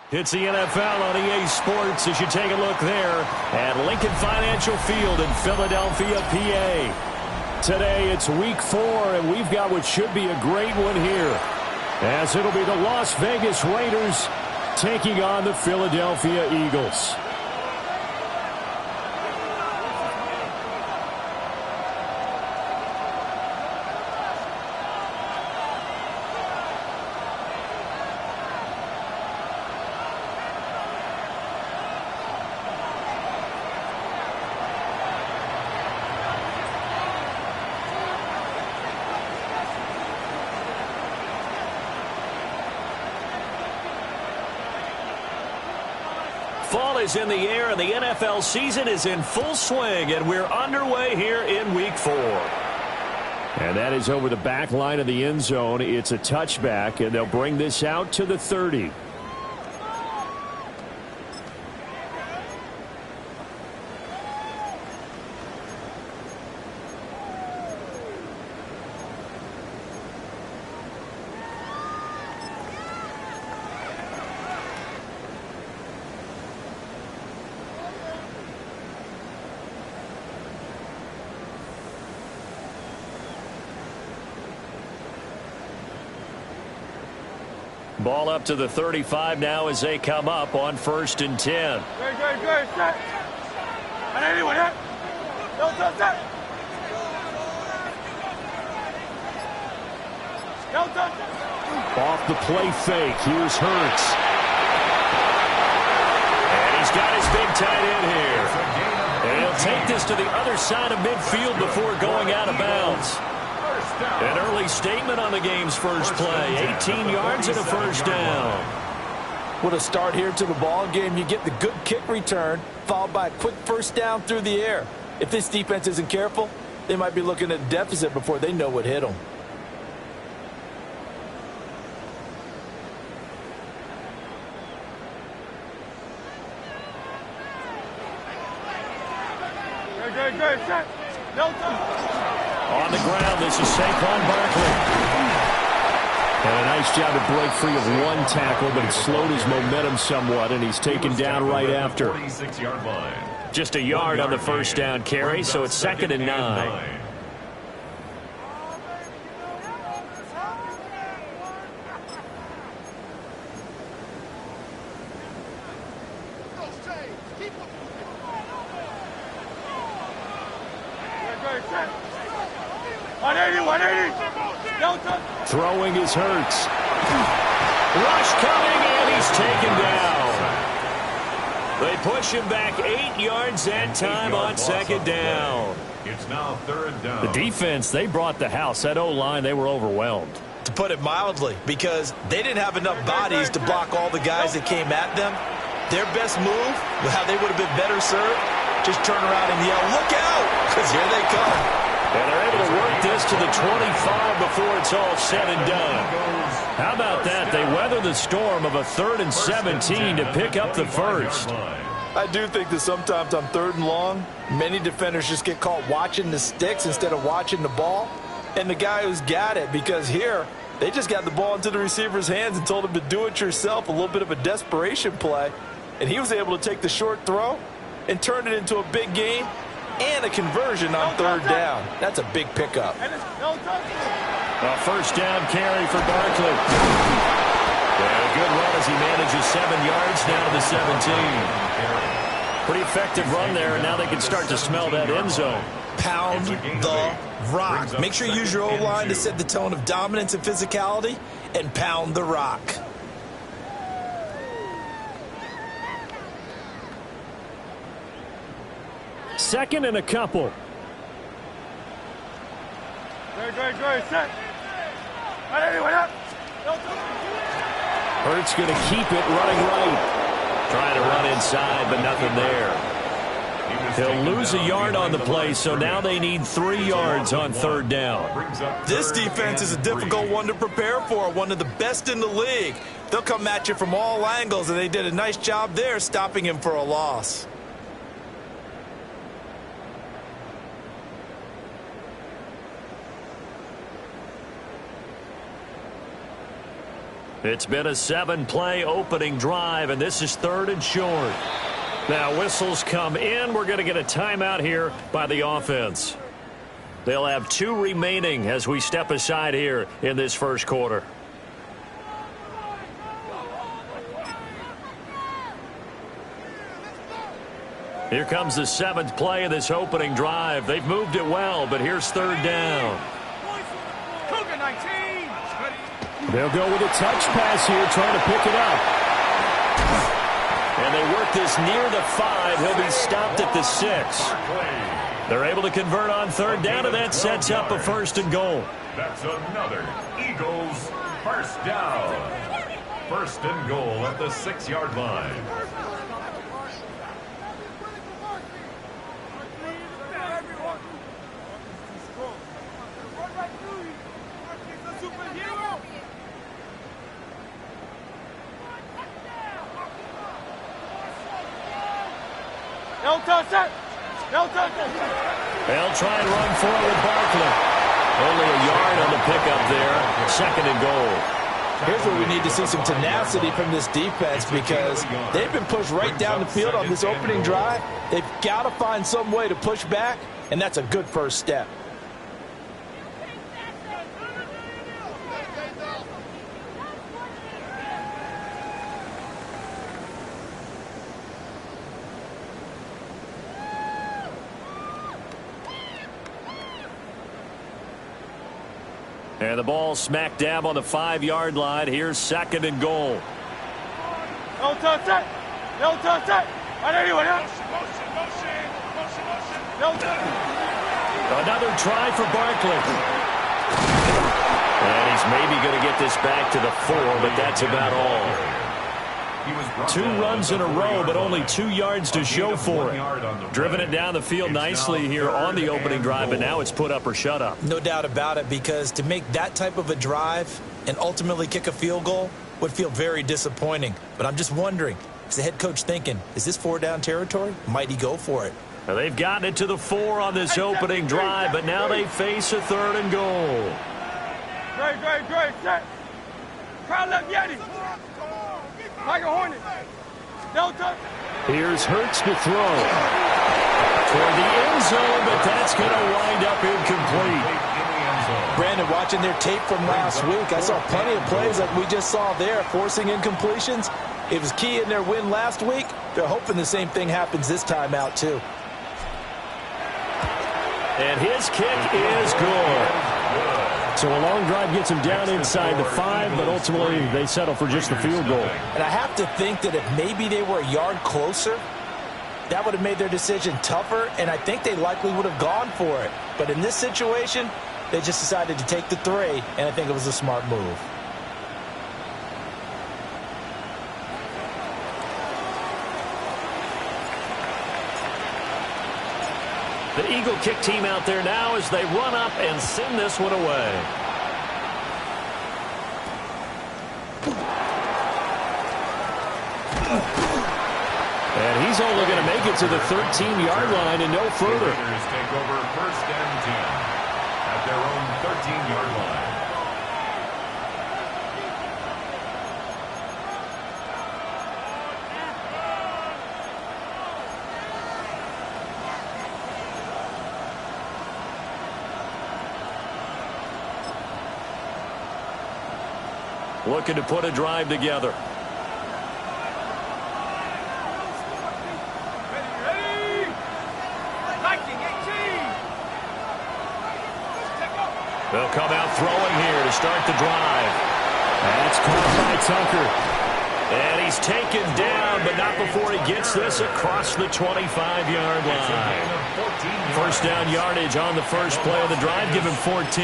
It's the NFL on EA Sports as you take a look there at Lincoln Financial Field in Philadelphia, PA. Today it's week 4, and we've got what should be a great one here, as it'll be the Las Vegas Raiders taking on the Philadelphia Eagles. Fall is in the air, and the NFL season is in full swing, and we're underway here in Week 4. And that is over the back line of the end zone. It's a touchback, and they'll bring this out to the 30. Ball up to the 35 now as they come up on 1st and 10. Good. Set. And anyone hit? No touch that. No touch that. Off the play fake. Here's Hurts. And he's got his big tight end here. And he'll take this to the other side of midfield before going out of bounds. An early statement on the game's first play. 18 yards and a first down. What a start here to the ball game. You get the good kick return, followed by a quick first down through the air. If this defense isn't careful, they might be looking at a deficit before they know what hit them. Good. Set. No touch. On the ground, this is Saquon Barkley. And a nice job to break free of one tackle, but it slowed his momentum somewhat, and he's taken down right after. Just a yard on the first down carry, so it's 2nd and 9. Throwing is Hurts. Rush coming, and he's taken down. They push him back 8 yards that time on 2nd down. It's now 3rd down. The defense, they brought the house. That O-line, they were overwhelmed. To put it mildly, because they didn't have enough bodies to block all the guys that came at them. Their best move, how they would have been better served, just turn around and yell, "Look out!" because here they come. And they're able to work this to the 25 before it's all said and done. How about that? They weather the storm of a 3rd and 17 to pick up the first. I do think that sometimes on 3rd and long, many defenders just get caught watching the sticks instead of watching the ball. And the guy who's got it, because here, they just got the ball into the receiver's hands and told him to do it yourself, a little bit of a desperation play. And he was able to take the short throw and turn it into a big gain. And a conversion on 3rd down. That's a big pickup. A first down carry for Barkley. And a good run as he manages 7 yards now to the 17. Pretty effective run there, and now they can start to smell that end zone. Pound the rock. Make sure you use your O-line to set the tone of dominance and physicality, and pound the rock. 2nd and a couple. Great, set. Hurts going to keep it running right. Trying to run inside, but nothing there. He'll lose a yard on the play, so now they need 3 yards on 3rd down. This defense is a difficult one to prepare for, one of the best in the league. They'll come at you from all angles, and they did a nice job there stopping him for a loss. It's been a 7-play opening drive, and this is 3rd and short. Now whistles come in. We're going to get a timeout here by the offense. They'll have 2 remaining as we step aside here in this first quarter. Here comes the 7th play of this opening drive. They've moved it well, but here's 3rd down. They'll go with a touch pass here, trying to pick it up. And they work this near the 5. He'll be stopped at the 6. They're able to convert on 3rd down, and that sets up a 1st and goal. That's another Eagles first down. 1st and goal at the 6-yard line. They'll try and run forward Barkley. Only a yard on the pickup there. 2nd and goal. Here's where we need to see some tenacity from this defense, because they've been pushed right down the field on this opening drive. They've got to find some way to push back, and that's a good first step. And the ball smack dab on the 5-yard line. Here's 2nd and goal. No touch that. Another try for Barkley. And he's maybe going to get this back to the 4, but that's about all. 2 runs in a row, but only 2 yards to show for it. Driven it down the field nicely here on the opening drive, but now it's put up or shut up. No doubt about it, because to make that type of a drive and ultimately kick a field goal would feel very disappointing. But I'm just wondering, is the head coach thinking, is this 4-down territory? Might he go for it? Now they've gotten it to the 4 on this opening drive, but now they face a 3rd and goal. Great, set. Crowd left Yeti. Like a hornet. Here's Hurts to throw. Toward the end zone, but that's going to wind up incomplete. Brandon, watching their tape from last week, I saw plenty of plays like we just saw there, forcing incompletions. It was key in their win last week. They're hoping the same thing happens this time out, too. And his kick is good. So a long drive gets him down inside the 5, but ultimately they settle for just the field goal. And I have to think that if maybe they were a yard closer, that would have made their decision tougher, and I think they likely would have gone for it. But in this situation, they just decided to take the 3, and I think it was a smart move. The Eagle kick team out there now as they run up and send this one away. And he's only going to make it to the 13-yard line and no further. Take over 1st and 10 at their own 13-yard line. Looking to put a drive together. They'll come out throwing here to start the drive. That's caught by Tucker. And he's taken down, but not before he gets this across the 25-yard line. First down yardage on the first play of the drive. Give him 14.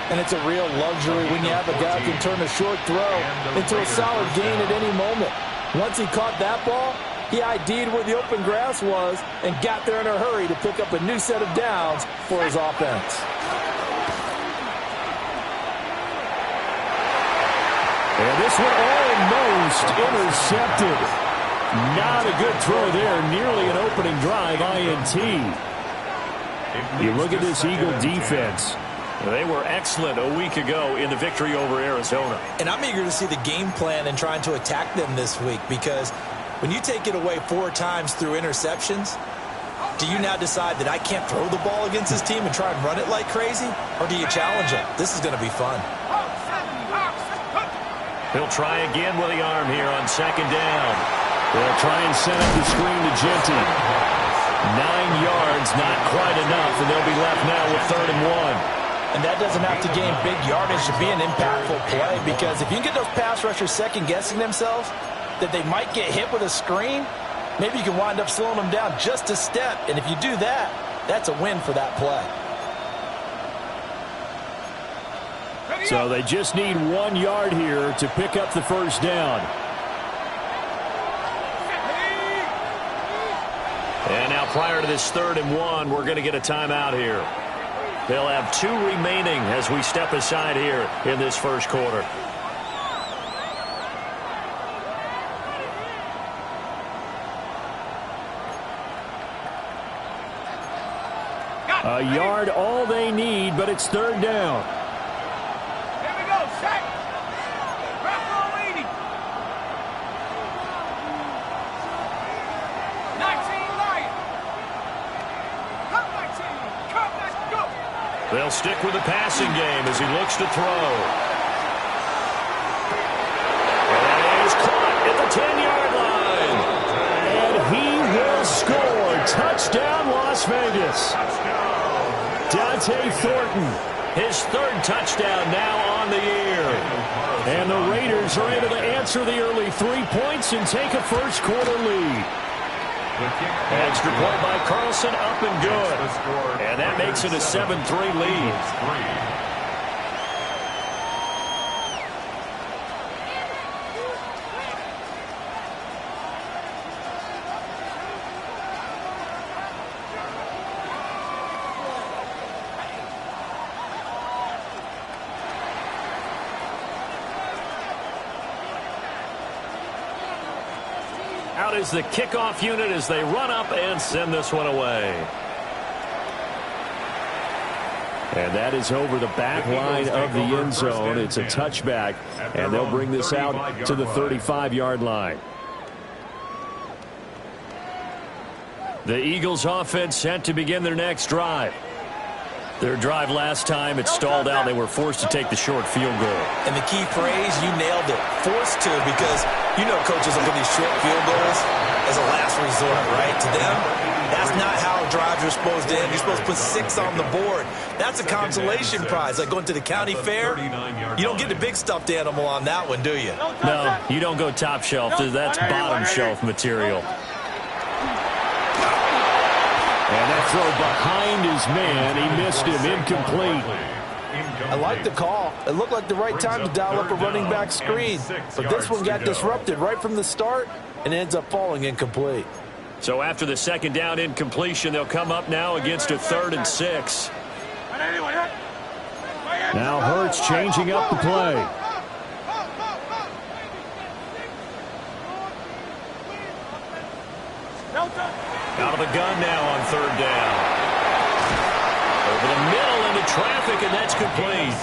And it's a real luxury when you have a guy who can turn a short throw into a solid gain at any moment. Once he caught that ball, he ID'd where the open grass was and got there in a hurry to pick up a new set of downs for his offense. And this one almost intercepted. Not a good throw there. Nearly an opening drive, INT. You look at this Eagle defense. They were excellent a week ago in the victory over Arizona. And I'm eager to see the game plan and trying to attack them this week, because when you take it away 4 times through interceptions, do you now decide that I can't throw the ball against this team and try and run it like crazy? Or do you challenge them? This is going to be fun. He'll try again with the arm here on second down. They'll try and set up the screen to Genty. 9 yards, not quite enough, and they'll be left now with 3rd and 1. And that doesn't have to gain big yardage to be an impactful play, because if you can get those pass rushers second-guessing themselves that they might get hit with a screen, maybe you can wind up slowing them down just a step. And if you do that, that's a win for that play. So they just need 1 yard here to pick up the first down. And now prior to this 3rd and 1, we're going to get a timeout here. They'll have 2 remaining as we step aside here in this first quarter. A yard all they need, but it's 3rd down. Here we go, set. Drop roll 80. 19 Lion. Come 19. Come, let's go. They'll stick with the passing game as he looks to throw. And he's caught at the 10-yard line. And he will score. Touchdown, Las Vegas. Dante Thornton, his 3rd touchdown now on the year. And the Raiders are able to answer the early 3 points and take a first quarter lead. Extra point by Carlson, up and good. And that makes it a 7-3 lead. Out is the kickoff unit as they run up and send this one away. And that is over the back line of the end zone. It's a touchback, and they'll bring this out to the 35-yard line. The Eagles offense set to begin their next drive. Their drive last time, it stalled out. They were forced to take the short field goal. And the key phrase, you nailed it, forced to, because you know coaches look at these short field goals as a last resort, right? To them, that's not how drives are supposed to end. You're supposed to put 6 on the board. That's a consolation prize, like going to the county fair. You don't get the big stuffed animal on that one, do you? No, you don't go top shelf. That's bottom shelf material. And that throw behind his man, he missed him, incomplete. I like the call. It looked like the right time to dial up a running back screen. But this one got disrupted right from the start and ends up falling incomplete. So after the second down incompletion, they'll come up now against a 3rd and 6. Now Hurts changing up the play. Out of the gun now on 3rd down. Over the middle into traffic, and that's complete.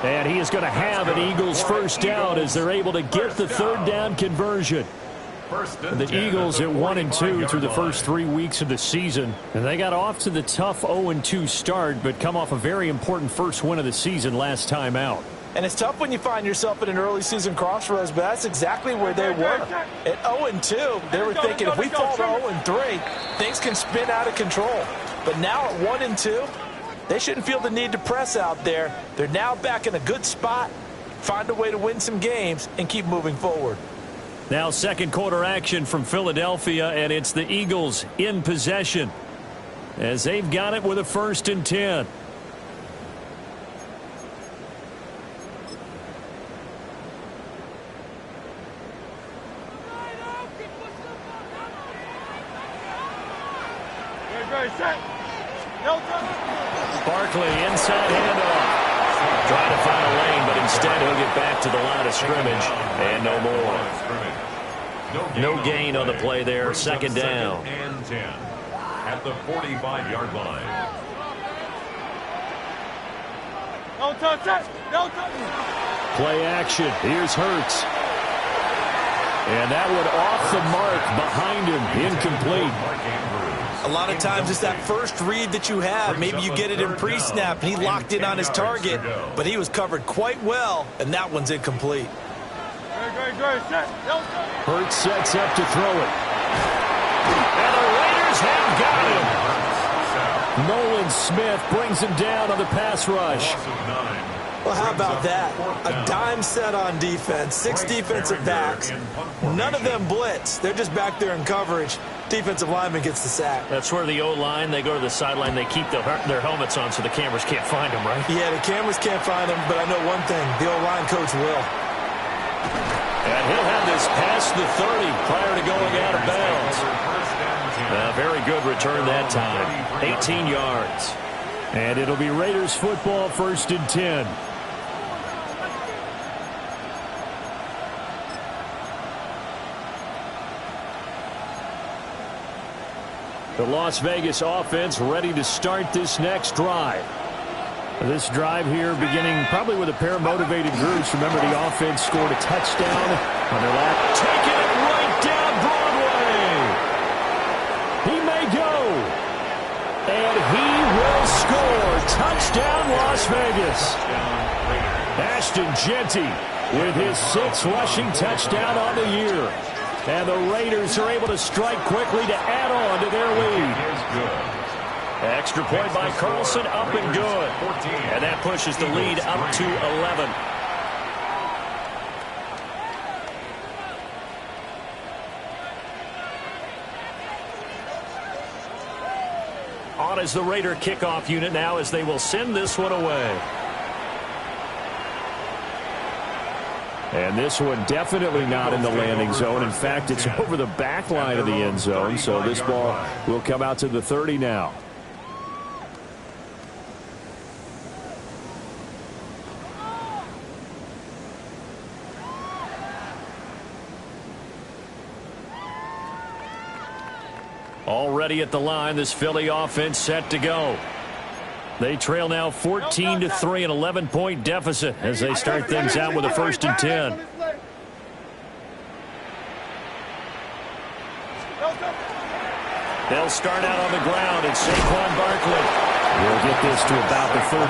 And he is going to have an Eagles first down as they're able to get the 3rd down conversion. The Eagles at 1-2 through the first 3 weeks of the season. And they got off to the tough 0-2 start, but come off a very important first win of the season last time out. And it's tough when you find yourself at an early season crossroads, but that's exactly where they were. At 0-2, they were thinking if we fall to 0-3, things can spin out of control. But now at 1-2, they shouldn't feel the need to press out there. They're now back in a good spot. find a way to win some games, and keep moving forward. Now second quarter action from Philadelphia, and it's the Eagles in possession as they've got it with a 1st and 10. Barkley inside handoff. Trying to find a lane, but instead he'll get back to the line of scrimmage and no more. No gain on the play there. 2nd down. And 10 at the 45-yard line. Don't touch it! Don't touch it! Play action. Here's Hurts. And that one off the mark behind him. Incomplete. A lot of times it's that first read that you have. Maybe you get it in pre-snap, and he locked in on his target, but he was covered quite well, and that one's incomplete. Hurts sets up to throw it. And the Raiders have got him. Nolan Smith brings him down on the pass rush. Well, how about that? A dime set on defense, 6 defensive backs. None of them blitz. They're just back there in coverage. Defensive lineman gets the sack. That's where the O-line, they go to the sideline, they keep their helmets on so the cameras can't find them, right? Yeah, the cameras can't find them, but I know one thing. The O-line coach will. And he'll have this past the 30 prior to going out of bounds. Very good return that time. 18 yards. And it'll be Raiders football, 1st and 10. The Las Vegas offense ready to start this next drive. This drive here beginning probably with a pair of motivated groups. Remember, the offense scored a touchdown on their lap. Taking it right down Broadway. He may go. And he will score. Touchdown, Las Vegas. Ashton Jeanty with his 6th rushing touchdown on the year. And the Raiders are able to strike quickly to add on to their lead. Extra point by Carlson, up and good. And that pushes the lead up to 11. On is the Raider kickoff unit now as they will send this one away. And this one definitely not in the landing zone. In fact, it's over the back line of the end zone. So this ball will come out to the 30 now. Already at the line, this Philly offense set to go. They trail now 14-3, an 11-point deficit as they start things out with a 1st and 10. They'll start out on the ground, and Saquon Barkley will get this to about the 38.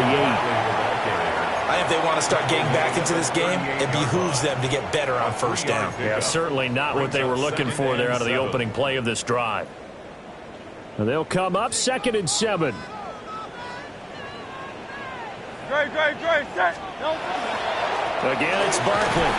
If they want to start getting back into this game, it behooves them to get better on 1st down. Yeah, certainly not what they were looking for there out of the opening play of this drive. They'll come up 2nd and 7. Great, set. Again, it's Barkley.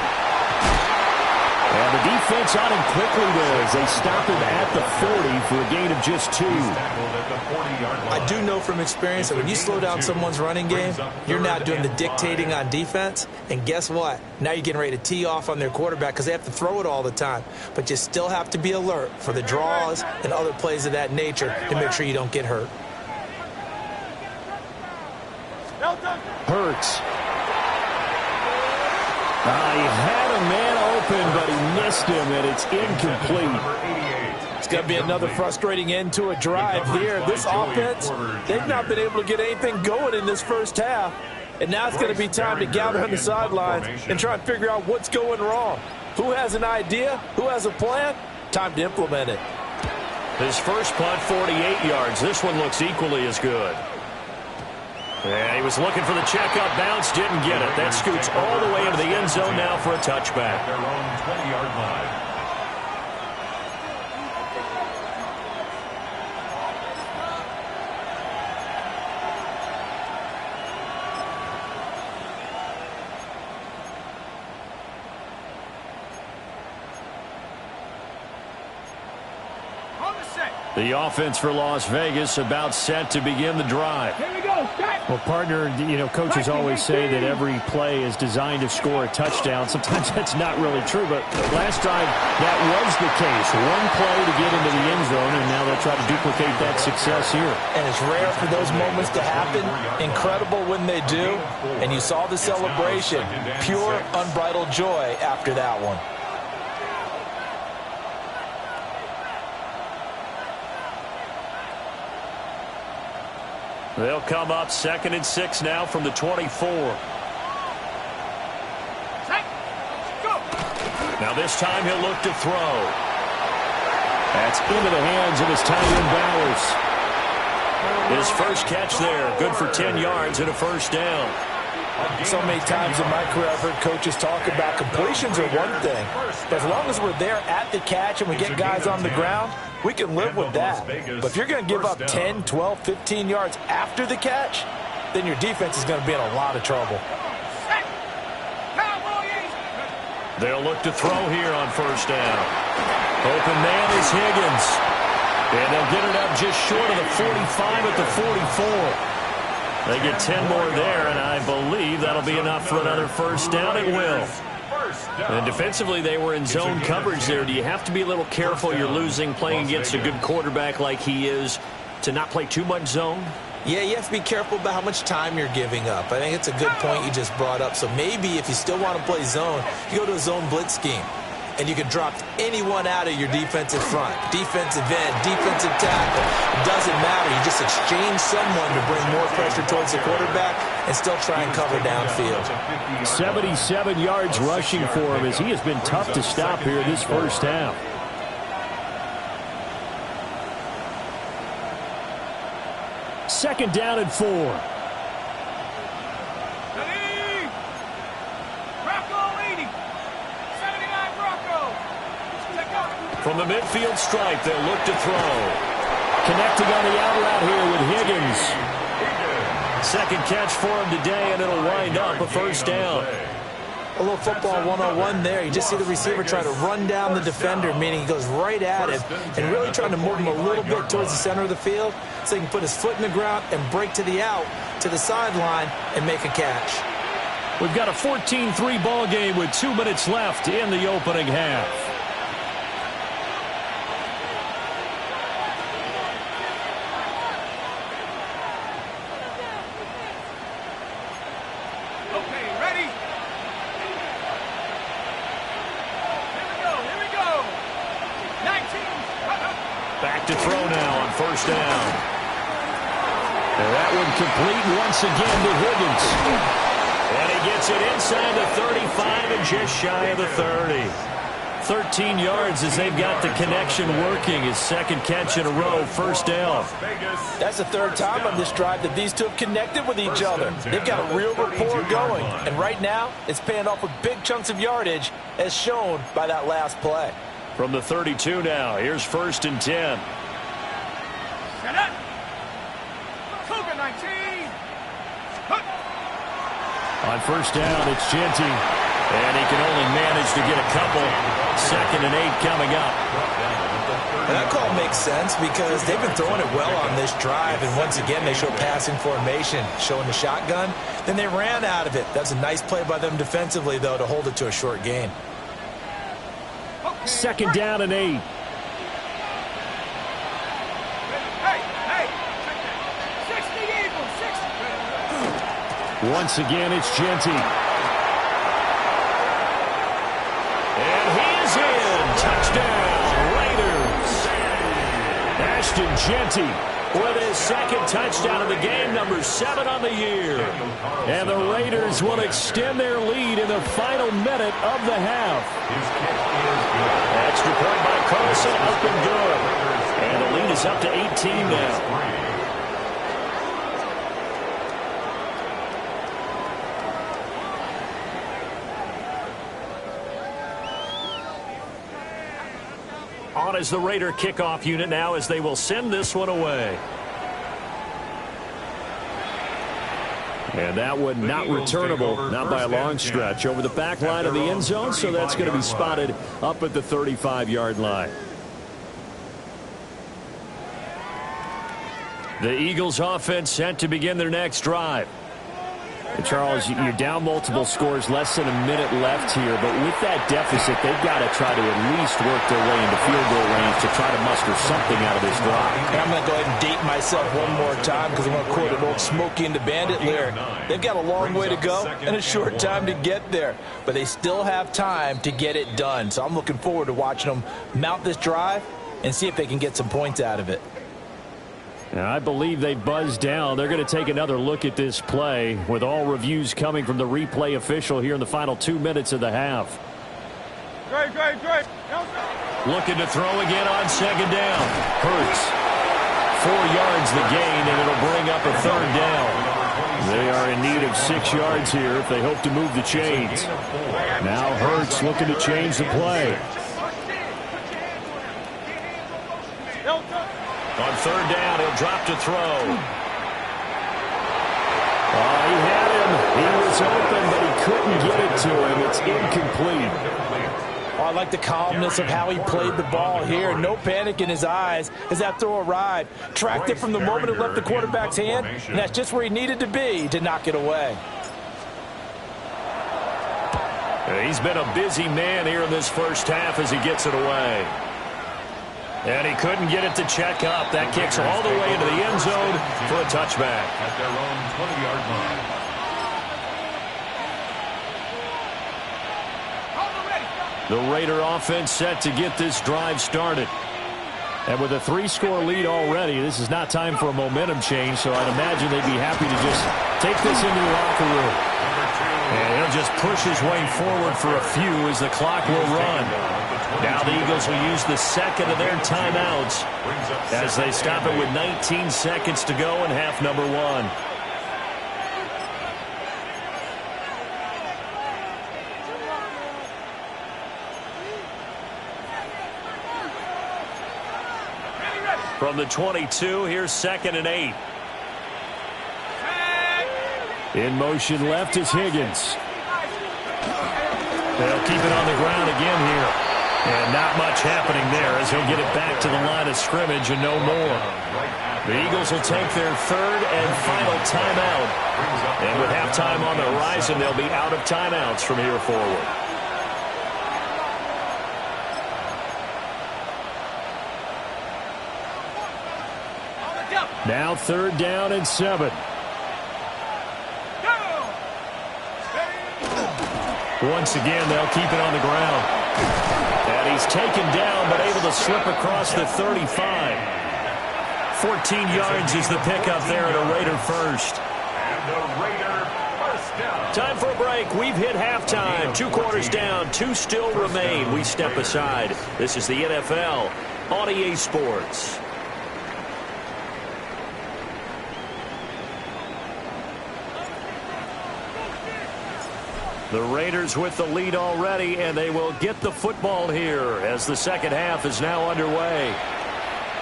And the defense on him quickly there as they stop him at the 40 for a gain of just 2. I do know from experience that when you slow down someone's running game, you're not doing the dictating on defense. And guess what? Now you're getting ready to tee off on their quarterback because they have to throw it all the time. But you still have to be alert for the draws and other plays of that nature to make sure you don't get hurt. Hurts. He had a man open, but he missed him, and it's incomplete. It's going to be another frustrating end to a drive here. This offense, they've not been able to get anything going in this first half. And now it's going to be time to gather on the sidelines and try and figure out what's going wrong. Who has an idea? Who has a plan? Time to implement it. His first punt, 48 yards. This one looks equally as good. And he was looking for the checkup bounce, didn't get it. That scoots all the way into the end zone now for a touchback. Their own 20-yard line. The offense for Las Vegas about set to begin the drive. Here we go. Well, partner, coaches always say that every play is designed to score a touchdown. Sometimes that's not really true, but last drive that was the case. One play to get into the end zone, and now they'll try to duplicate that success here. And it's rare for those moments to happen. Incredible when they do. And you saw the celebration. Pure, unbridled joy after that one. They'll come up 2nd and 6 now from the 24. Now this time he'll look to throw. That's into the hands of his tight end Bowers. His first catch there, good for 10 yards and a first down. So many times in my career I've heard coaches talk about completions are one thing. But as long as we're there at the catch and we get guys on the ground, we can live with that. But if you're going to give up 10, 12, 15 yards after the catch, then your defense is going to be in a lot of trouble. They'll look to throw here on first down. Open man is Higgins. And they'll get it up just short of the 45 at the 44. They get 10 more there, and I believe that'll be enough for another first down. It will. And defensively, they were in zone coverage there. Do you have to be a little careful? You're losing, playing against a good quarterback like he is, to not play too much zone? Yeah, you have to be careful about how much time you're giving up. I think it's a good point you just brought up. So maybe if you still want to play zone, you go to a zone blitz scheme. And you can drop anyone out of your defensive front. Defensive end, defensive tackle. It doesn't matter. You just exchange someone to bring more pressure towards the quarterback and still try and cover downfield. 77 yards rushing for him as he has been tough to stop here this first half. Second down and 4. From the midfield stripe, they'll look to throw. Connecting on the out route here with Higgins. Second catch for him today, and it'll wind up a first down. A little football 101 there. You just see the receiver try to run down the defender, meaning he goes right at him and really trying to move him a little bit towards the center of the field so he can put his foot in the ground and break to the out, to the sideline, and make a catch. We've got a 14-3 ball game with 2 minutes left in the opening half. Back to throw now on first down. And that one complete once again to Higgins. And he gets it inside the 35 and just shy of the 30. 13 yards as they've got the connection working. His second catch in a row, first down. That's the third time on this drive that these two have connected with each other. They've got a real rapport going. And right now, it's paying off with big chunks of yardage as shown by that last play. From the 32 now, here's first and 10. Set up. Cougar 19. On first down, it's Genty. And he can only manage to get a couple. 2nd and 8 coming up. And that call makes sense because they've been throwing it well on this drive. And once again, they show passing formation, showing the shotgun. Then they ran out of it. That's a nice play by them defensively, though, to hold it to a short gain. 2nd down and 8. Once again, it's Genty. And he is in. Touchdown, Raiders. Ashton Genty with his second touchdown of the game, number 7 on the year. And the Raiders will extend their lead in the final minute of the half. Extra point by Carlson, up and good. And the lead is up to 18 now. On is the Raider kickoff unit now as they will send this one away. And that one not returnable, not by a long stretch, over the back line of the end zone, so that's going to be spotted up at the 35-yard line. The Eagles offense set to begin their next drive. And Charles, you're down multiple scores, less than a minute left here, but with that deficit, they've got to try to at least work their way into field goal range to try to muster something out of this drive. And I'm going to go ahead and date myself one more time because I'm going to quote an old Smokey and the Bandit lyric. They've got a long way to go and a short time to get there, but they still have time to get it done. So I'm looking forward to watching them mount this drive and see if they can get some points out of it. Now, I believe they buzzed down. They're going to take another look at this play with all reviews coming from the replay official here in the final 2 minutes of the half. Great. Looking to throw again on second down. Hurts. 4 yards the gain, and it'll bring up a third down. They are in need of 6 yards here if they hope to move the chains. Now Hurts looking to change the play. On third down, he'll drop to throw. Oh, he had him. He was open, but he couldn't get it to him. It's incomplete. Oh, I like the calmness of how he played the ball here. No panic in his eyes as that throw arrived. Tracked it from the moment it left the quarterback's hand, and that's just where he needed to be to knock it away. He's been a busy man here in this first half as he gets it away. And he couldn't get it to check up. That kicks all the way into the end zone for a touchback. At their own 20-yard line. The Raider offense set to get this drive started. And with a 3-score lead already, this is not time for a momentum change, so I'd imagine they'd be happy to just take this into the locker room. And he'll just push his way forward for a few as the clock will run. Now the Eagles will use the second of their timeouts as they stop it with 19 seconds to go in half number 1. From the 22, here's 2nd and 8. In motion left is Higgins. They'll keep it on the ground again here. And not much happening there as he'll get it back to the line of scrimmage and no more. The Eagles will take their 3rd and final timeout. And with halftime on the horizon, they'll be out of timeouts from here forward. Now 3rd down and 7. Once again, they'll keep it on the ground. And he's taken down, but able to slip across the 35. 14 yards is the pickup there at a Raider first. And the Raider first down. Time for a break. We've hit halftime. 2 quarters down, 2 still remain. We step aside. This is the NFL on EA Sports. The Raiders with the lead already, and they will get the football here as the second half is now underway.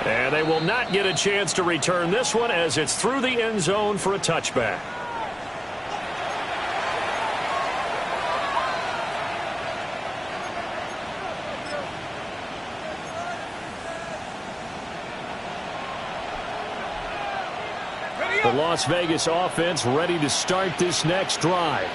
And they will not get a chance to return this one as it's through the end zone for a touchback. The Las Vegas offense ready to start this next drive.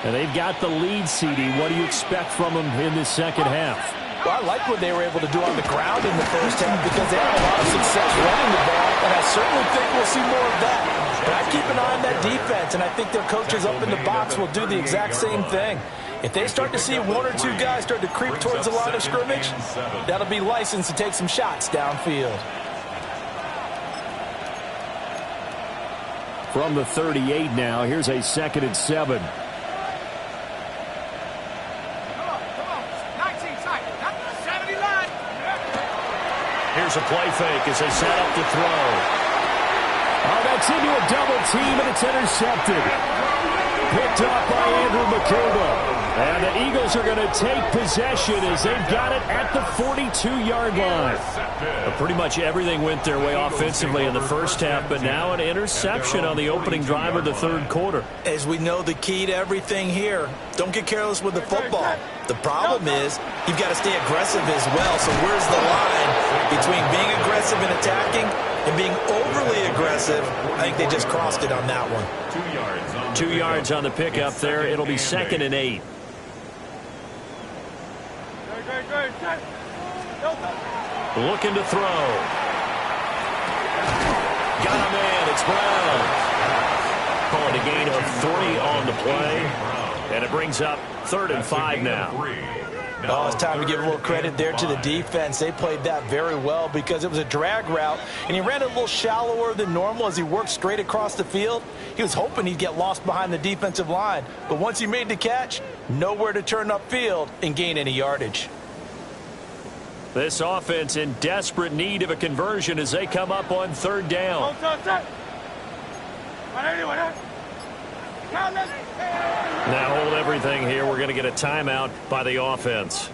And they've got the lead, CD. What do you expect from them in this second half? Well, I like what they were able to do on the ground in the first half because they had a lot of success running the ball, and I certainly think we'll see more of that. But I keep an eye on that defense, and I think their coaches up in the box will do the exact same thing. If they start to see 1 or 2 guys start to creep towards the line of scrimmage, that'll be licensed to take some shots downfield. From the 38 now, here's a 2nd and 7. Here's a play fake as they set up to throw. Oh, that's into a double team, and it's intercepted. Picked up by Andrew McCurva. And the Eagles are going to take possession as they've got it at the 42-yard line. Pretty much everything went their way offensively in the first half, but now an interception on the opening drive of the 3rd quarter. As we know, the key to everything here, don't get careless with the football. The problem is you've got to stay aggressive as well. So where's the line between being aggressive and attacking and being overly aggressive? I think they just crossed it on that one. 2 yards on the pickup there. It'll be 2nd and 8. Looking to throw. Got a man. It's Brown. Calling a gain of 3 on the play. And it brings up 3rd and 5 now. Oh, it's time to give a little credit there to the defense. They played that very well because it was a drag route, and he ran a little shallower than normal as he worked straight across the field. He was hoping he'd get lost behind the defensive line, but once he made the catch, nowhere to turn upfield and gain any yardage. This offense in desperate need of a conversion as they come up on 3rd down. Now hold everything here. We're going to get a timeout by the offense.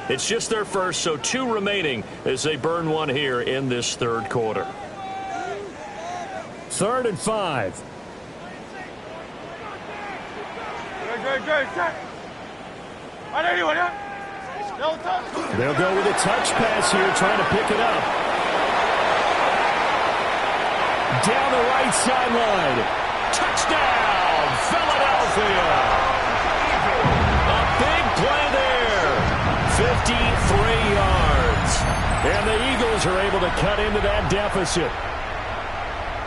It's just their first, so 2 remaining as they burn one here in this 3rd quarter. 3rd and 5. They'll go with a touch pass here, trying to pick it up. Down the right sideline. Touchdown, Philadelphia. A big play there. 53 yards. And the Eagles are able to cut into that deficit.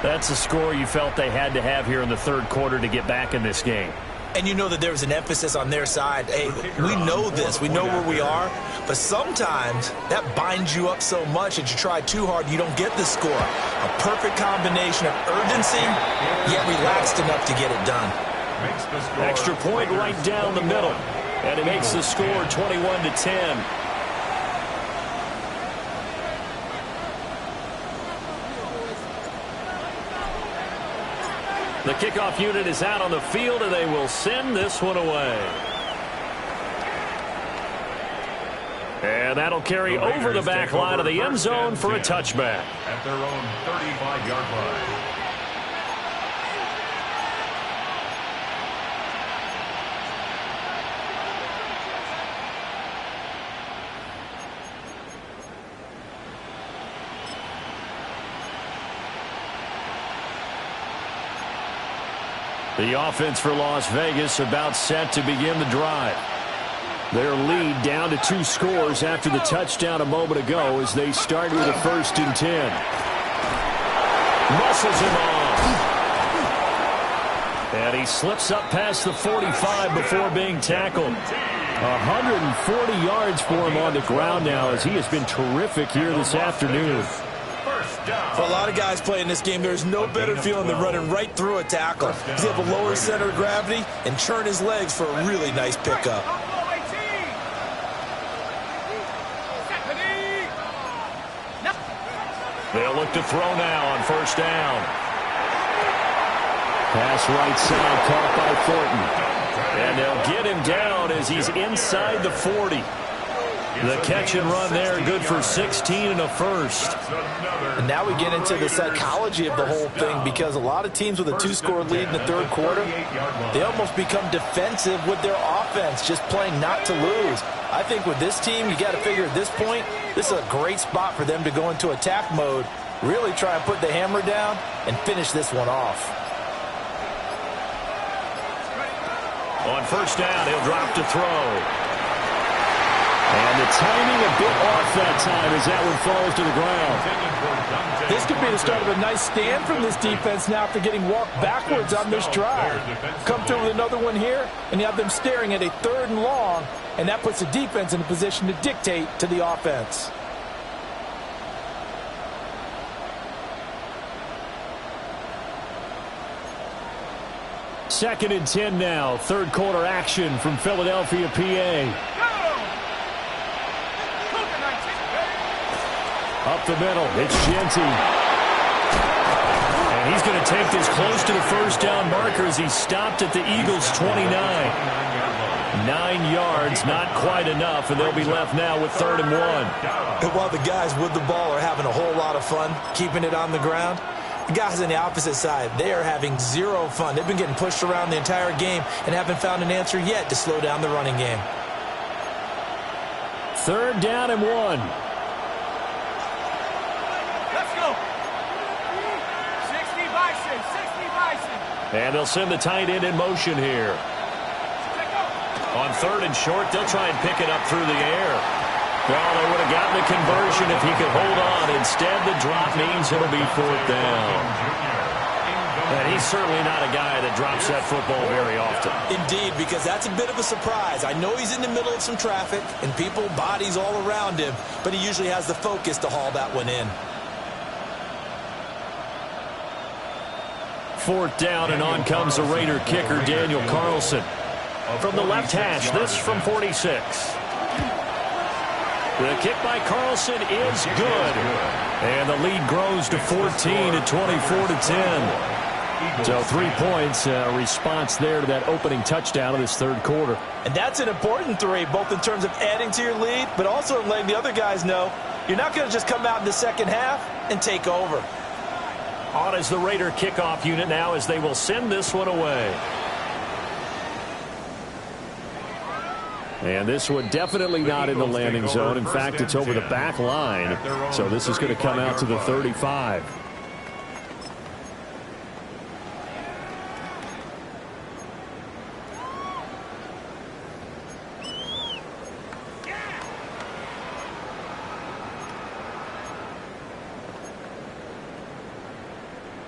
That's a score you felt they had to have here in the 3rd quarter to get back in this game. And you know that there was an emphasis on their side. Hey, we know this. We know where we are. But sometimes that binds you up so much that you try too hard, you don't get the score. A perfect combination of urgency, yet relaxed enough to get it done. Extra point right down the middle. And it makes the score 21-10. The kickoff unit is out on the field, and they will send this one away. And that'll carry over the back line of the end zone for a touchback. At their own 35-yard line. The offense for Las Vegas about set to begin the drive. Their lead down to 2 scores after the touchdown a moment ago as they start with a 1st and 10. Muscles him off. And he slips up past the 45 before being tackled. 140 yards for him on the ground now as he has been terrific here this afternoon. For a lot of guys playing this game, there's no better feeling than running right through a tackle. He's able to lower his center of gravity and churn his legs for a really nice pickup. They'll look to throw now on 1st down. Pass right side caught by Thornton. And they'll get him down as he's inside the 40. The catch and run there, good for 16 and a 1st. And now we get into the psychology of the whole thing because a lot of teams with a 2-score lead in the 3rd quarter, they almost become defensive with their offense, just playing not to lose. I think with this team, you got to figure at this point, this is a great spot for them to go into attack mode, really try and put the hammer down and finish this one off. On 1st down, he'll drop to throw. And the timing a bit off that time as that one falls to the ground. This could be the start of a nice stand from this defense now after getting walked backwards on this drive. Come through with another one here, and you have them staring at a 3rd and long, and that puts the defense in a position to dictate to the offense. Second and 10 now. 3rd quarter action from Philadelphia, PA. Up the middle, it's Genty. And he's going to take this close to the 1st down marker as he stopped at the Eagles' 29. 9 yards, not quite enough, and they'll be left now with 3rd and 1. And while the guys with the ball are having a whole lot of fun keeping it on the ground, the guys on the opposite side, they are having zero fun. They've been getting pushed around the entire game and haven't found an answer yet to slow down the running game. 3rd down and 1. Let's go. 60 Bison, 60 Bison. And they'll send the tight end in motion here. On 3rd and short, they'll try and pick it up through the air. Well, they would have gotten the conversion if he could hold on. Instead, the drop means it'll be 4th down. And he's certainly not a guy that drops that football very often. Indeed, because that's a bit of a surprise. I know he's in the middle of some traffic and people, bodies all around him, but he usually has the focus to haul that one in. 4th down, and on comes the Raider kicker, Daniel Carlson. From the left hash, this from 46. The kick by Carlson is good. And the lead grows to 14 at 24-10. So 3 points, response there to that opening touchdown of this 3rd quarter. And that's an important 3, both in terms of adding to your lead, but also letting the other guys know you're not going to just come out in the second half and take over. On is the Raider kickoff unit now as they will send this one away. And this one definitely not in the landing zone. In fact, it's over the back line. So this is going to come out to the 35.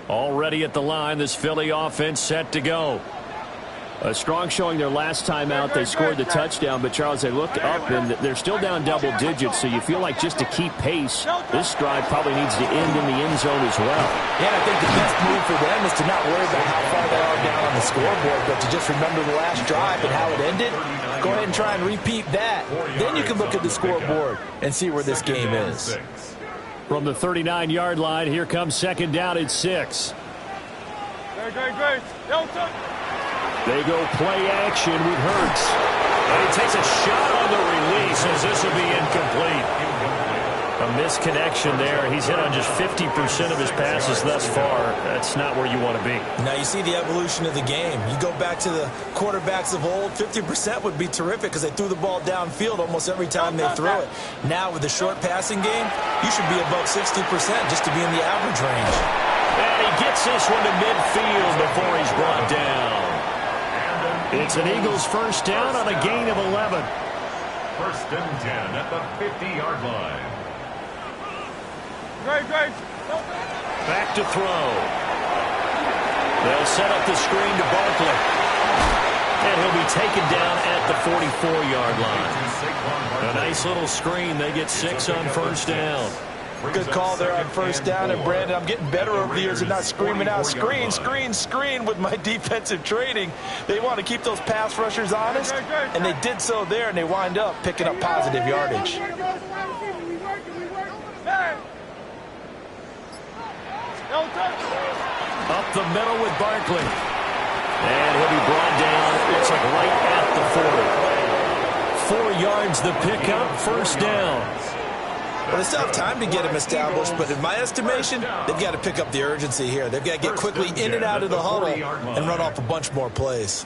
Already at the line, this Philly offense set to go. A strong showing their last time out. They scored the touchdown, but, Charles, they look up, and they're still down double digits, so you feel like just to keep pace, this drive probably needs to end in the end zone as well. Yeah, I think the best move for them is to not worry about how far they are down on the scoreboard, but to just remember the last drive and how it ended. Go ahead and try and repeat that. Then you can look at the scoreboard and see where this game is. From the 39-yard line, here comes 2nd down at 6. Great. They go play action with Hurts. And he takes a shot on the release as this will be incomplete. A misconnection there. He's hit on just 50% of his passes thus far. That's not where you want to be. Now you see the evolution of the game. You go back to the quarterbacks of old, 50% would be terrific because they threw the ball downfield almost every time they threw it. Now with the short passing game, you should be above 60% just to be in the average range. And he gets this one to midfield before he's brought down. It's an Eagles 1st down on a gain of 11. 1st and 10 at the 50-yard line. Great. Back to throw. They'll set up the screen to Barkley. And he'll be taken down at the 44-yard line. A nice little screen. They get 6 on 1st down. Good call there on 1st down. And, Brandon, I'm getting better over the years and not screaming out, screen with my defensive training. They want to keep those pass rushers honest, and they did so there, and they wind up picking up positive yardage. Up the middle with Barkley. And he'll be brought down, it looks like right at the 40. 4 yards the pickup, 1st down. Well, they still have time to get him established, but in my estimation, they've got to pick up the urgency here. They've got to get quickly in and out of the huddle and run off a bunch more plays.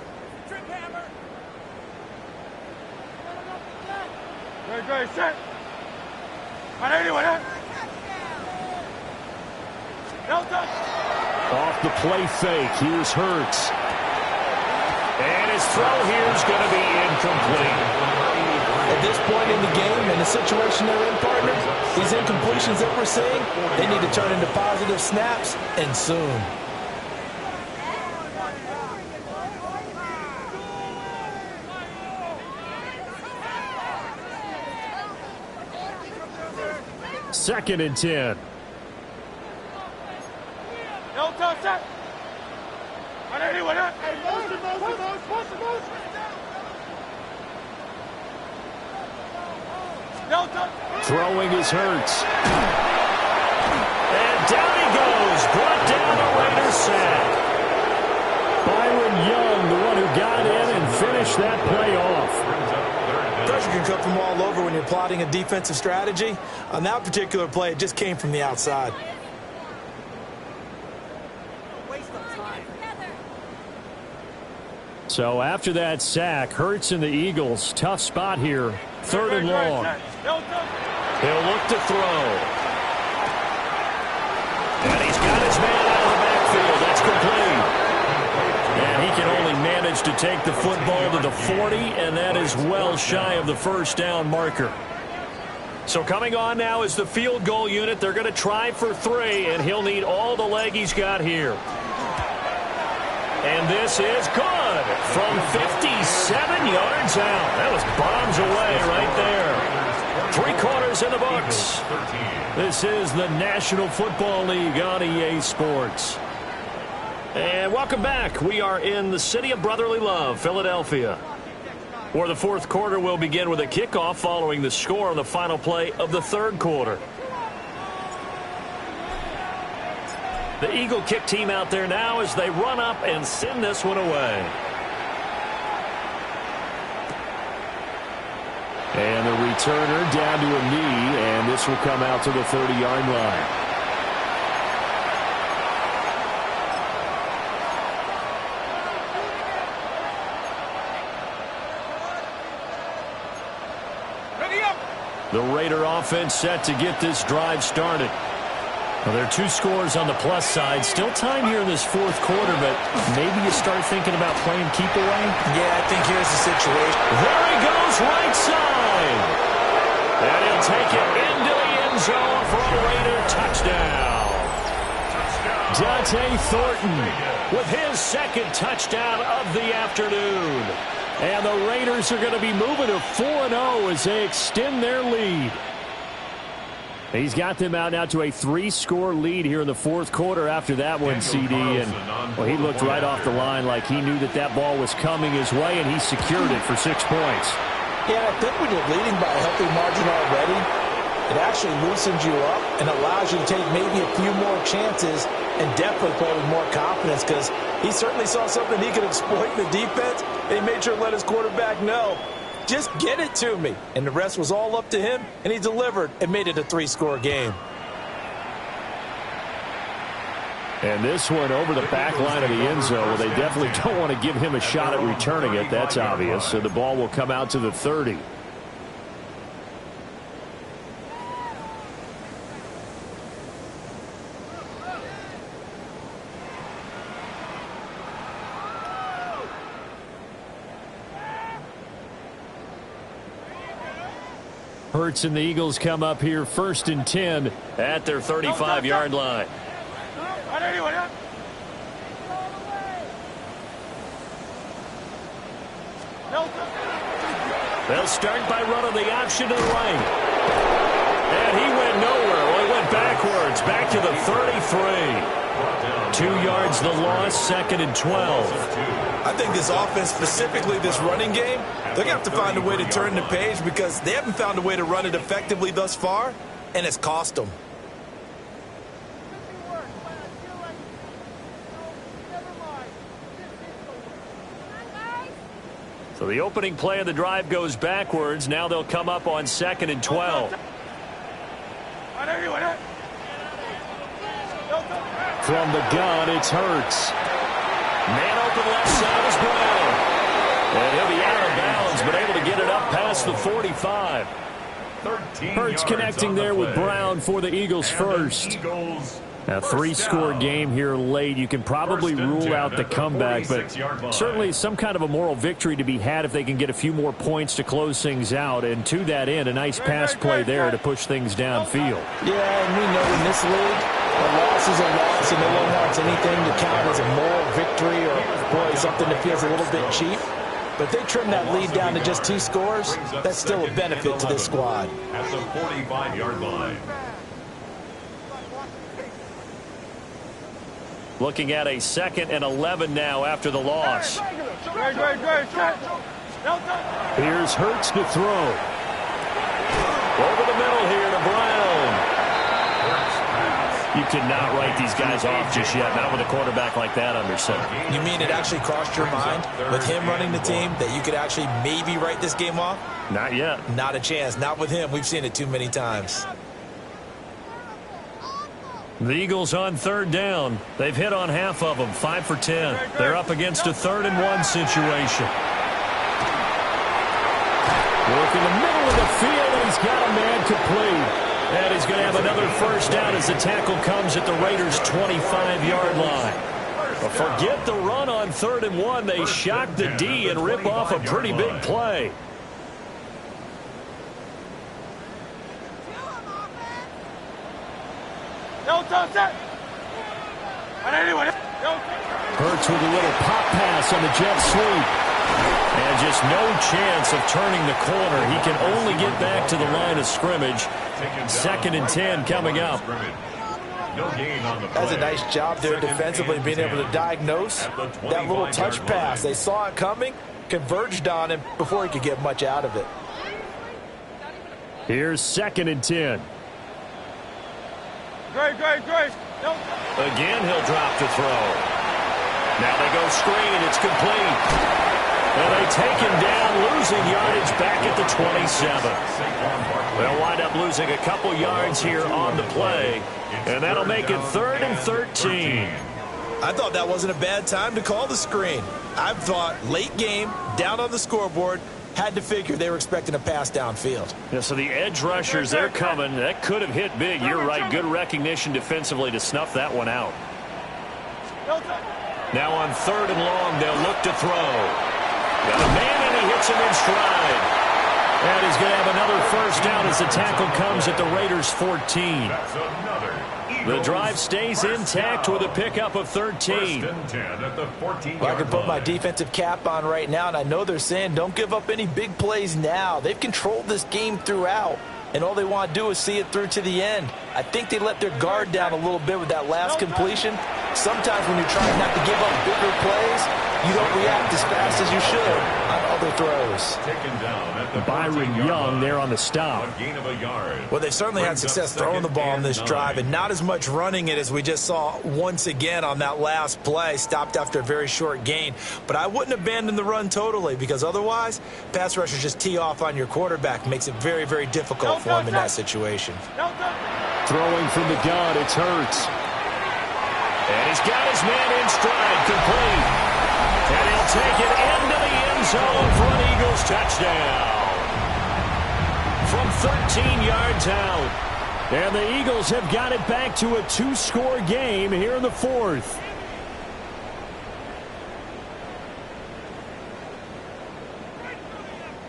Great, set. On anyone, Off the play fake, here's Hurts. And his throw here is going to be incomplete. At this point in the game, in the situation they're in, partner, these incompletions that we're seeing, they need to turn into positive snaps, and soon. Second and 10. No touch that. On anyone, Throwing his Hurts. And down he goes. Brought down a Raider sack. Byron Young, the one who got in and finished that play off. Pressure can come from all over when you're plotting a defensive strategy. On that particular play, it just came from the outside. So after that sack, Hurts and the Eagles, tough spot here. 3rd and long. He'll look to throw. And he's got his man out of the backfield. That's complete. And he can only manage to take the football to the 40, and that is well shy of the first down marker. So coming on now is the field goal unit. They're going to try for 3, and he'll need all the leg he's got here. And this is good from 57 yards out. That was bombs away right there. 3 quarters in the books. This is the National Football League on EA Sports. And welcome back. We are in the city of brotherly love, Philadelphia, where the 4th quarter will begin with a kickoff following the score on the final play of the 3rd quarter. The Eagle kick team out there now as they run up and send this one away. And the returner down to a knee, and this will come out to the 30-yard line. The Raider offense set to get this drive started. Well, there are 2 scores on the plus side. Still time here in this 4th quarter, but maybe you start thinking about playing keep away? Yeah, I think here's the situation. There he goes, right side. And he'll take it into the end zone for a Raider touchdown. Dante Thornton with his 2nd touchdown of the afternoon. And the Raiders are going to be moving to 4-0 as they extend their lead. He's got them out now to a 3-score lead here in the 4th quarter after that one, CD. And well, he looked right off the line like he knew that that ball was coming his way, and he secured it for 6 points. Yeah, I think when you're leading by a healthy margin already, it actually loosens you up and allows you to take maybe a few more chances and definitely play with more confidence, because he certainly saw something he could exploit in the defense, and he made sure to let his quarterback know, just get it to me. And the rest was all up to him, and he delivered and made it a 3-score game. And this one over the back line of the end zone. Well, they definitely don't want to give him a shot at returning it. That's obvious. So the ball will come out to the 30. Hurts and the Eagles come up here 1st and 10 at their 35-yard line. They'll start by running the option to the right. And he went nowhere. Well, he went backwards, back to the 33. 2 yards the loss, 2nd and 12. I think this offense, specifically this running game, they're going to have to find a way to turn the page, because they haven't found a way to run it effectively thus far, and it's cost them. So the opening play of the drive goes backwards. Now they'll come up on 2nd and 12. From the gun, it's Hurts. Man open left side is Brown. And he'll be out of bounds, but able to get it up past the 45. Hurts connecting there with Brown for the Eagles first. A 3-score game here late. You can probably rule out the comeback, but certainly some kind of a moral victory to be had if they can get a few more points to close things out. And to that end, a nice pass play there to push things downfield. Yeah, and we know in this league, a loss is a loss, and no one wants anything to count as a moral victory or, boy, something that feels a little bit cheap. But if they trim that lead down to just 2 scores, that's still a benefit to this squad. At the 45-yard line. Looking at a 2nd and 11 now after the loss. Here's Hurts to throw. Over the middle here to Brown. You cannot write these guys off just yet, not with a quarterback like that under center. You mean it actually crossed your mind with him running the team that you could actually maybe write this game off? Not yet. Not a chance. Not with him. We've seen it too many times. The Eagles on third down. They've hit on half of them, 5 for 10. They're up against a 3rd-and-1 situation. Work in the middle of the field, and he's got a man complete. And he's going to have another first down as the tackle comes at the Raiders' 25-yard line. But forget the run on 3rd and 1. They shock the D and rip off a pretty big play. Hurts with a little pop pass on the jet sweep. And just no chance of turning the corner. He can only get back to the line of scrimmage. 2nd and 10 coming up. That's a nice job there defensively, being able to diagnose that little touch pass. They saw it coming, converged on him before he could get much out of it. Here's 2nd and 10. Great. Again, he'll drop to throw. Now they go screen. It's complete. And they take him down, losing yardage back at the 27. They'll wind up losing a couple yards here on the play, and that'll make it 3rd and 13. I thought that wasn't a bad time to call the screen. I thought late game, down on the scoreboard, had to figure they were expecting a pass downfield. Yeah, so the edge rushers, they're coming. That could have hit big. You're right. Good recognition defensively to snuff that one out. Now on 3rd and long, they'll look to throw. Got a man, and he hits him in stride. And he's going to have another first down as the tackle comes at the Raiders' 14. The drive stays intact with a pickup of 13. Well, I can put my defensive cap on right now, and I know they're saying don't give up any big plays now. They've controlled this game throughout, and all they want to do is see it through to the end. I think they let their guard down a little bit with that last completion. Sometimes when you're trying not to give up bigger plays, you don't react as fast as you should on other throws. Byron Young there on the stop. Well, they've certainly had success throwing the ball on this drive, and not as much running it as we just saw once again on that last play. Stopped after a very short gain. But I wouldn't abandon the run totally, because otherwise, pass rushers just tee off on your quarterback. Makes it very, very difficult for him in that situation. Throwing from the gun, it's Hurts. And he's got his man in stride, complete. And he'll take it into the end zone for an Eagles touchdown. From 13 yards out. And the Eagles have got it back to a 2-score game here in the 4th.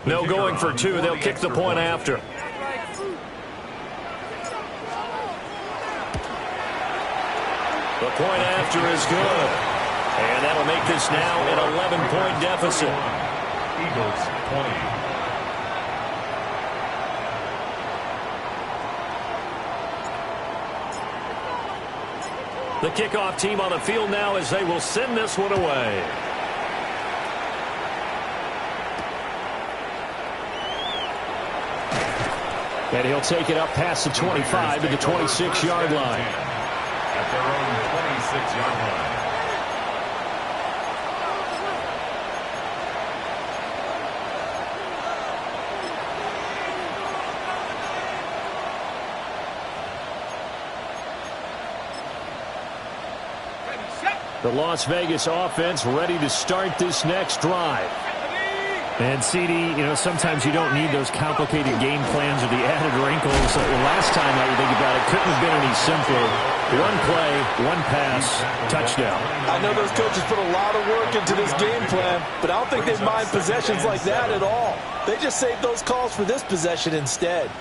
No going for 2. They'll kick the point after. The point after is good. And that'll make this now an 11-point deficit. Eagles 20. The kickoff team on the field now as they will send this one away. And he'll take it up past the 25 to the 26-yard line. At their own 26-yard line. The Las Vegas offense ready to start this next drive. And, CD, you know, sometimes you don't need those complicated game plans or the added wrinkles. Last time I think about it, couldn't have been any simpler. One play, one pass, touchdown. I know those coaches put a lot of work into this game plan, but I don't think they mind possessions like that at all. They just saved those calls for this possession instead.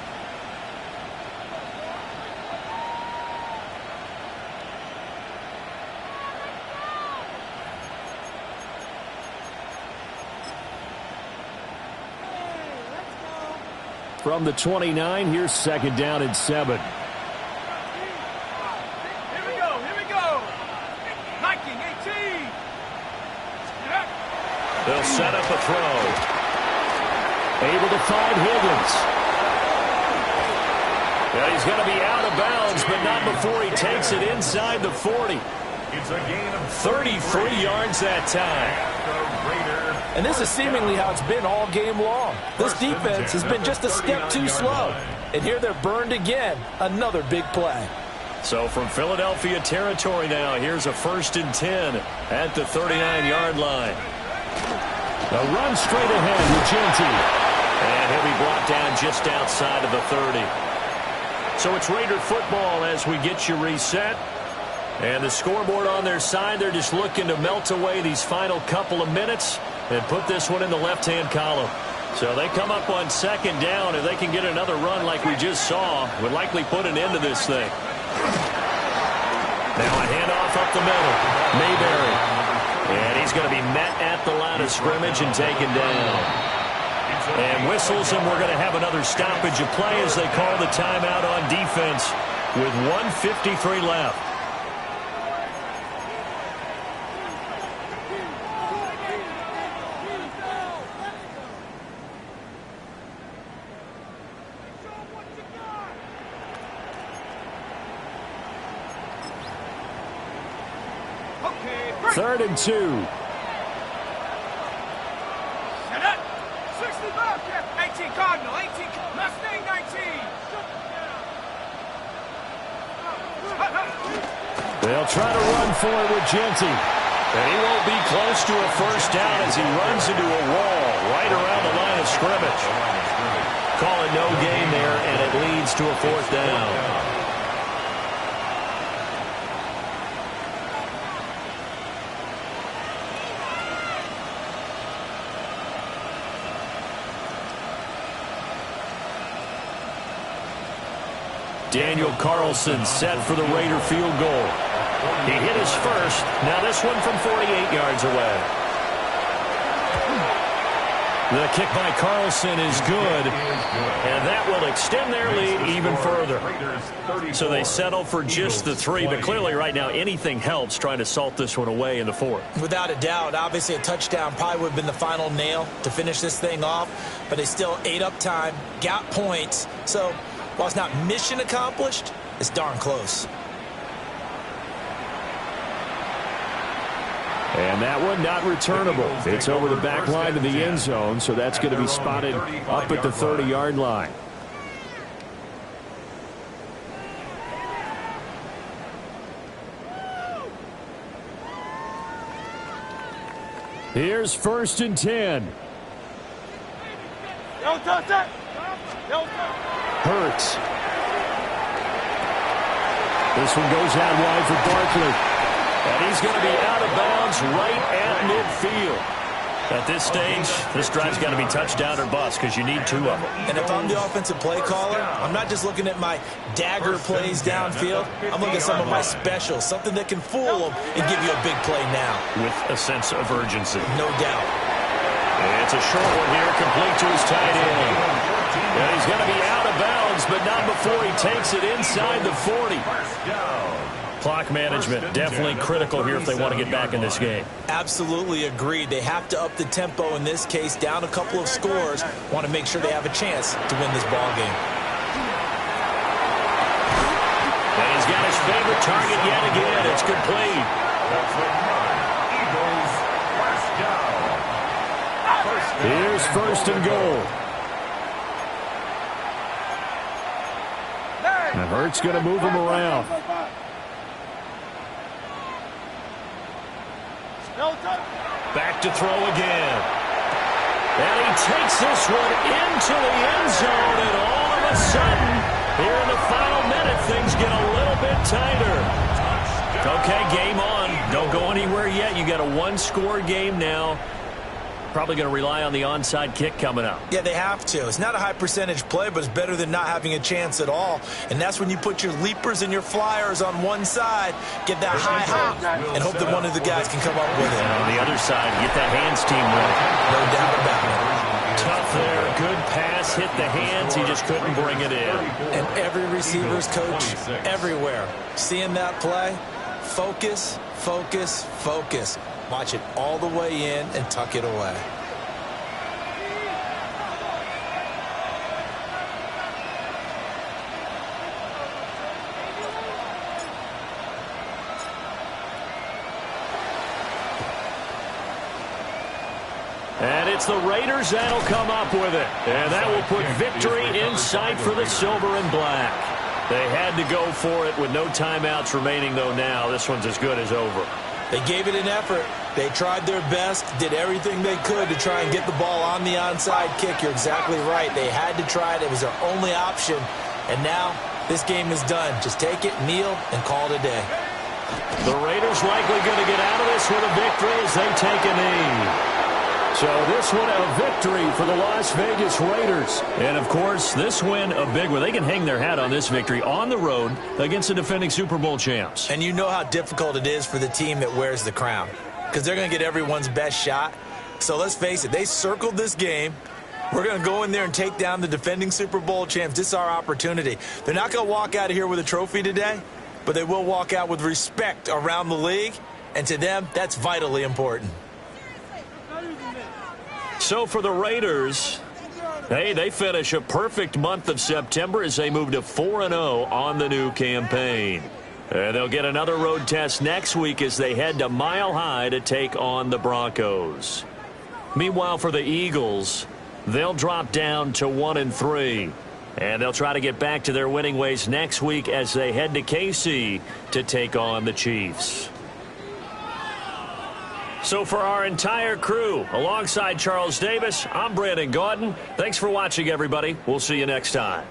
From the 29, here's 2nd down and 7. Here we go. 19, 18. They'll set up a throw. Able to find Higgins. Yeah, he's going to be out of bounds, but not before he takes it inside the 40. It's a gain of 33 yards that time. And this is seemingly how it's been all game long. This defense has been just a step too slow. And here they're burned again. Another big play. So from Philadelphia territory now, here's a 1st and 10 at the 39-yard line. A run straight ahead with Genty. And he'll be brought down just outside of the 30. So it's Raider football as we get you reset. And the scoreboard on their side, they're just looking to melt away these final couple of minutes and put this one in the left-hand column. So they come up on 2nd down. If they can get another run like we just saw, would likely put an end to this thing. Now a handoff up the middle. Mayberry. And he's going to be met at the line of scrimmage and taken down. And whistles, and we're going to have another stoppage of play as they call the timeout on defense with 1:53 left. Third and 2. 60 back, 18 Cardinal, 18 Mustang 19. They'll try to run for it with Genty. And he won't be close to a 1st down as he runs into a wall right around the line of scrimmage. Call it no gain there, and it leads to a 4th down. Daniel Carlson set for the Raider field goal. He hit his first. Now this one from 48 yards away. The kick by Carlson is good, and that will extend their lead even further. So they settle for just the 3, but clearly right now anything helps trying to salt this one away in the 4th. Without a doubt, obviously a touchdown probably would have been the final nail to finish this thing off, but they still ate up time, got points. So while it's not mission accomplished, it's darn close. And that one not returnable. It's over the back line of the end zone, so that's going to be spotted up at the 30-yard line. Here's 1st and 10. Don't touch that. Hurts. This one goes out wide for Barkley. And he's going to be out of bounds right at midfield. At this stage, this drive's got to be touchdown or bust because you need 2 of them. And if I'm the offensive play caller, I'm not just looking at my dagger plays downfield. I'm looking at some of my specials, something that can fool them and give you a big play now. With a sense of urgency. No doubt. And it's a short one here, complete to his tight end. And he's going to be out of bounds, but not before he takes it inside the 40. Clock management definitely critical here if they want to get back in this game. Absolutely agreed. They have to up the tempo in this case, down a couple of scores. Want to make sure they have a chance to win this ball game. And he's got his favorite target yet again. It's complete. Here's 1st and goal. And Hurts going to move him around. Back to throw again. And he takes this one into the end zone, and all of a sudden, here in the final minute, things get a little bit tighter. Okay, game on. Don't go anywhere yet. You got a 1-score game now. Probably going to rely on the onside kick coming up. Yeah, they have to. It's not a high percentage play, but it's better than not having a chance at all. And that's when you put your leapers and your flyers on one side, get that high hop, and hope that one of the guys can come up with it. And on the other side, get that hands team ready. No doubt about it. Tough there. Good pass. Hit the hands. He just couldn't bring it in. And every receiver's coach everywhere. Seeing that play, focus, focus, focus. Watch it all the way in and tuck it away. And it's the Raiders that'll come up with it. And that will put victory in sight for the silver and black. They had to go for it with no timeouts remaining, though. Now this one's as good as over. They gave it an effort. They tried their best, did everything they could to try and get the ball on the onside kick. You're exactly right. They had to try it. It was their only option. And now this game is done. Just take it, kneel, and call it a day. The Raiders likely going to get out of this with a victory as they take a knee. So this one a victory for the Las Vegas Raiders. And, of course, this win a big one. They can hang their hat on this victory on the road against the defending Super Bowl champs. And you know how difficult it is for the team that wears the crown, because they're going to get everyone's best shot. So let's face it, they circled this game. We're going to go in there and take down the defending Super Bowl champs. This is our opportunity. They're not going to walk out of here with a trophy today, but they will walk out with respect around the league. And to them, that's vitally important. So for the Raiders, hey, they finish a perfect month of September as they move to 4-0 on the new campaign. And they'll get another road test next week as they head to Mile High to take on the Broncos. Meanwhile, for the Eagles, they'll drop down to 1-3. And they'll try to get back to their winning ways next week as they head to KC to take on the Chiefs. So for our entire crew, alongside Charles Davis, I'm Brandon Gaudin. Thanks for watching, everybody. We'll see you next time.